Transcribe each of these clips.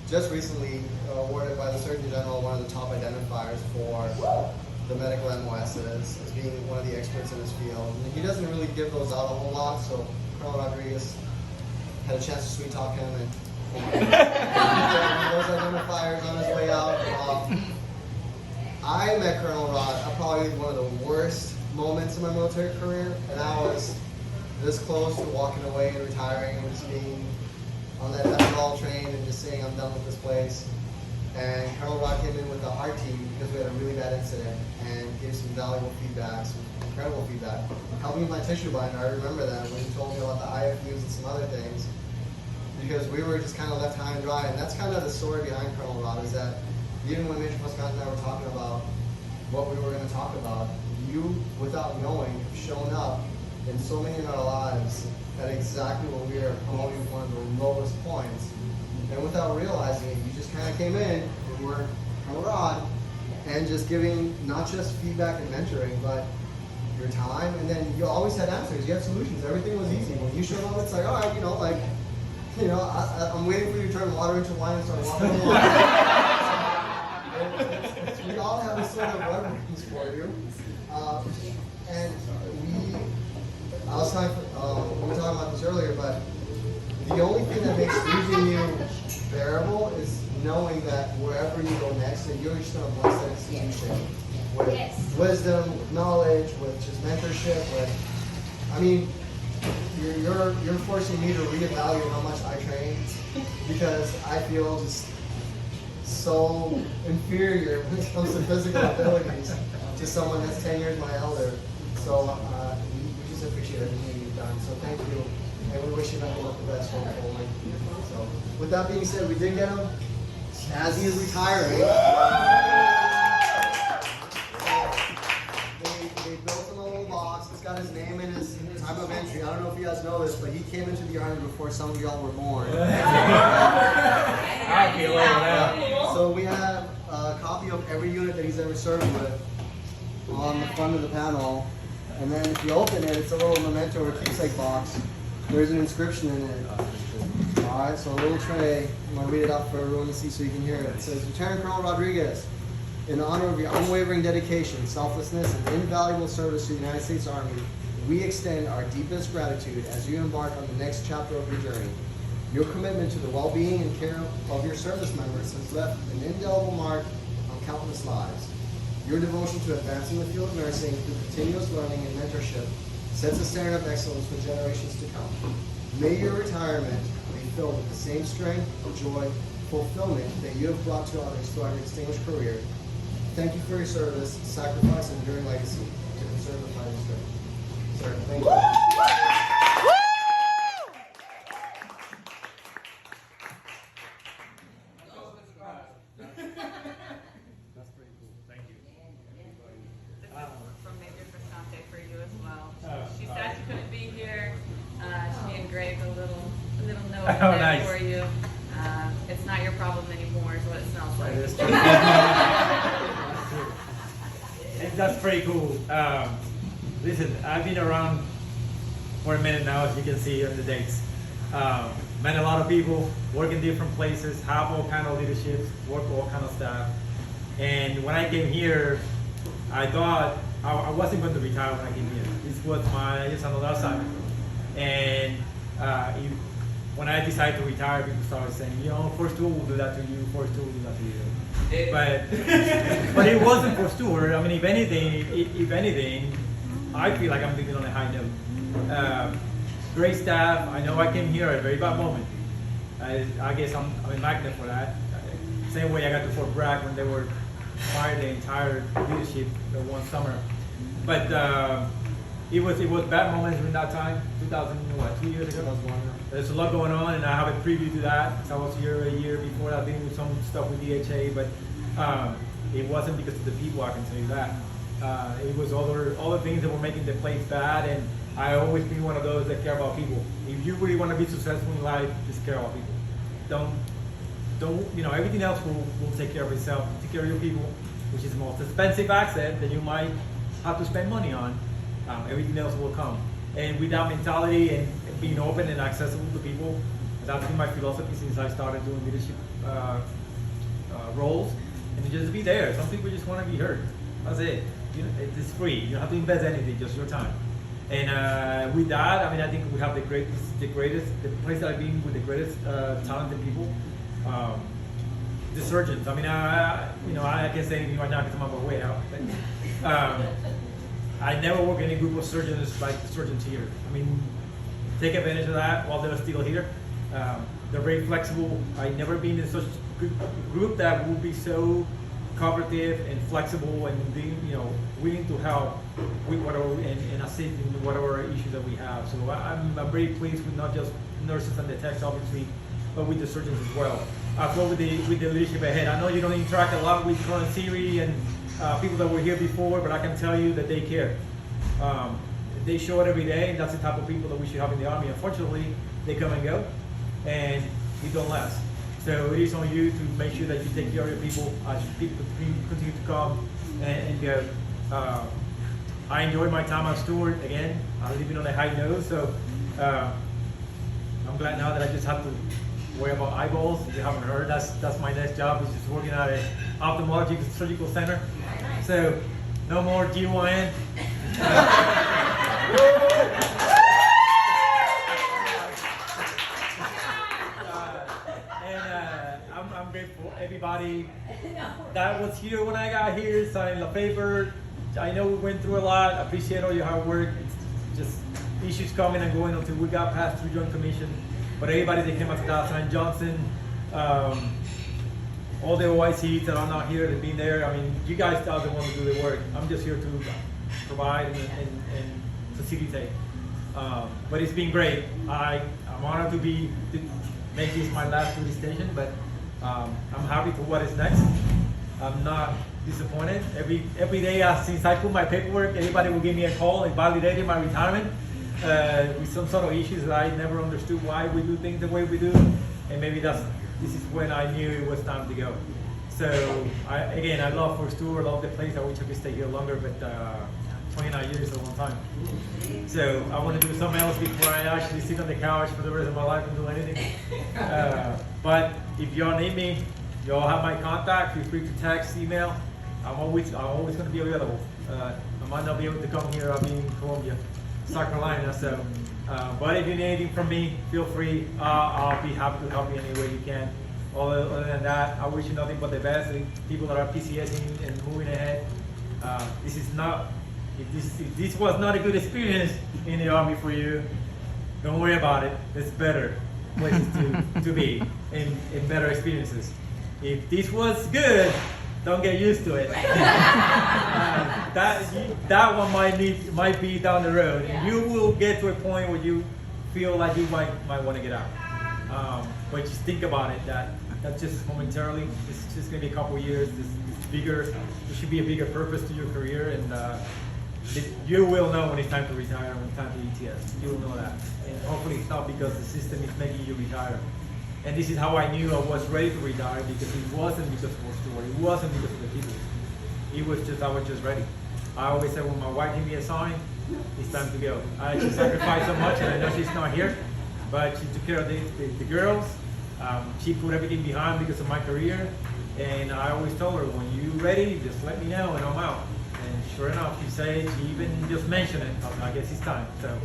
just recently awarded by the Surgeon General one of the top identifiers for the medical MOSs as being one of the experts in his field. And he doesn't really give those out a whole lot, so Colonel Rodrigues had a chance to sweet talk him and those identifiers on his way out. I met Colonel Rod at probably one of the worst moments in my military career, and I was this close to walking away and retiring and just being on that ethanol train and just saying I'm done with this place. And Colonel Rod came in with the heart team because we had a really bad incident and gave some valuable feedback, some incredible feedback. Helped me with my tissue binder. I remember that when he told me about the IFUs and some other things, because we were just kind of left high and dry. And that's kind of the story behind Colonel Rod, is that even when Major Pascal and I were talking about what we were going to talk about, you, without knowing, have shown up in so many of our lives at exactly when we are probably one of the lowest points. And without realizing it, you just kind of came in and were Colonel Rod and just giving not just feedback and mentoring, but your time. And then you always had answers. You had solutions. Everything was easy. When you showed up, it's like, all right, I'm waiting for you to turn water into wine and start walking along. We all have a sort of reverence for you. I was talking, we were talking about this earlier, but the only thing that makes losing you bearable is knowing that wherever you go next, that you're just going to bless that institution with wisdom, with knowledge, with just mentorship, you're forcing me to reevaluate how much I train because I feel just so inferior when it comes to physical abilities to someone that's 10 years my elder. So we just appreciate everything you've done. So thank you, and we wish you nothing but the best going forward. So with that being said, we did get him as he is retiring. They built him a little box. It's got his name and his time of entry. I don't know if you guys know this, but he came into the Army before some of y'all were born. I feel like that. So we have a copy of every unit that he's ever served with on the front of the panel. And then if you open it, it's a little memento or keepsake box. There's an inscription in it. Alright, so a little tray. I'm going to read it out for everyone to see so you can hear it. It says, Lieutenant Colonel Rodrigues, in honor of your unwavering dedication, selflessness, and invaluable service to the United States Army, we extend our deepest gratitude as you embark on the next chapter of your journey. Your commitment to the well-being and care of your service members has left an indelible mark on countless lives. Your devotion to advancing the field of nursing through continuous learning and mentorship sets a standard of excellence for generations to come. May your retirement be filled with the same strength, joy, fulfillment that you have brought to others throughout your distinguished career. Thank you for your service, sacrifice, and enduring legacy to conserve the fighting spirit. Sir, thank you. That's pretty cool. Thank you. This is from Major Frascante for you as well. She said she couldn't be here. She engraved a little note there nice. for you. It's not your problem anymore is what it smells like. That's pretty cool. Listen, I've been around for a minute now, as you can see on the dates. Met a lot of people, work in different places, have all kind of leaderships, work all kind of stuff. And when I came here, I thought I wasn't going to retire when I came here. This was just another assignment. And when I decided to retire, people started saying, Force 2 will do that to you, Force 2 will do that to you. But it wasn't Force 2. I mean, if anything, I feel like I'm thinking on a high note. Great staff. I know I came here at a very bad moment. I guess I'm a magnet for that. Same way I got to Fort Bragg when they were fired the entire leadership the one summer. But it was bad moments during that time. 2 years ago. There's a lot going on, and I have a preview to that. So I was here a year before that, dealing with some stuff with DHA, but it wasn't because of the people. I can tell you that. It was other things that were making the place bad, and I always been one of those that care about people. If you really want to be successful in life, just care about people. Don't everything else will take care of itself. Take care of your people, which is the most expensive asset that you might have to spend money on. Everything else will come. And with that mentality and being open and accessible to people, That's been my philosophy since I started doing leadership roles, and just be there. Some people just want to be heard. That's it. It's free. You don't have to invest anything, just your time. And with that, I mean, I think we have the place that I've been with the greatest talented people. The surgeons. I mean, I can't say anything right now because I'm on my way out. But, I never work in any group of surgeons like the surgeons here. I mean, take advantage of that while they're still here. They're very flexible. I've never been in such a good group that will be so cooperative and flexible and being, willing to help with whatever and assist in whatever issues that we have. So I'm very pleased with not just nurses and the techs, obviously, but with the surgeons as well. As well with the leadership ahead. I know you don't interact a lot with current Siri and people that were here before, but I can tell you that they care. They show it every day, and that's the type of people that we should have in the Army. Unfortunately, they come and go, and it don't last. So it is on you to make sure that you take care of your people as people continue to come and go. I enjoyed my time as steward again. I'm leaving on a high note, so I'm glad now that I just have to worry about eyeballs. If you haven't heard, that's my next job, is just working at an ophthalmology surgical center. So no more GYN. I'm grateful everybody that was here when I got here, signing the paper. I know we went through a lot. I appreciate all your hard work. It's just issues coming and going until we got past through Joint Commission. But everybody that came after that, Simon Johnson, all the OICs that are not here, they've been there. I mean, you guys are the ones to do the work. I'm just here to provide and facilitate. But it's been great. I'm honored to make this my last duty station, but I'm happy for what is next. I'm not disappointed. Every day since I put my paperwork, everybody will give me a call and validate my retirement with some sort of issues that I never understood why we do things the way we do, and maybe this is when I knew it was time to go. So I love Fort Stewart, love the place. I wish I could stay here longer, but 29 years is a long time. So I want to do something else before I actually sit on the couch for the rest of my life and do anything. But if y'all need me, y'all have my contact. Feel free to text, email. I'm always going to be available. I might not be able to come here. I'll be in Columbia, South Carolina. So, but if you need anything from me, feel free. I'll be happy to help you any way you can. Other than that, I wish you nothing but the best. The people that are PCSing and moving ahead. If this was not a good experience in the Army for you, don't worry about it. There's better places to be and better experiences. If this was good, don't get used to it. That one might be down the road. And you will get to a point where you feel like you might want to get out. But just think about it. That's just momentarily. It's just going to be a couple years. It's bigger. There should be a bigger purpose to your career, and you will know when it's time to retire, when it's time to ETS. You will know that. And hopefully it's not because the system is making you retire. And this is how I knew I was ready to retire, because it wasn't because of the story. It wasn't because of the people. I was just ready. I always said when my wife gave me a sign, it's time to go. She sacrificed so much, and I know she's not here, but she took care of the girls. She put everything behind because of my career. And I always told her, when you're ready, just let me know and I'm out. And sure enough, she even just mentioned it. I guess it's time. So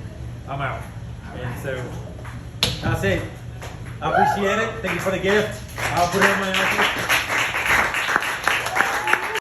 I'm out. And so that's it. I appreciate it. Thank you for the gift. I'll put it in my office.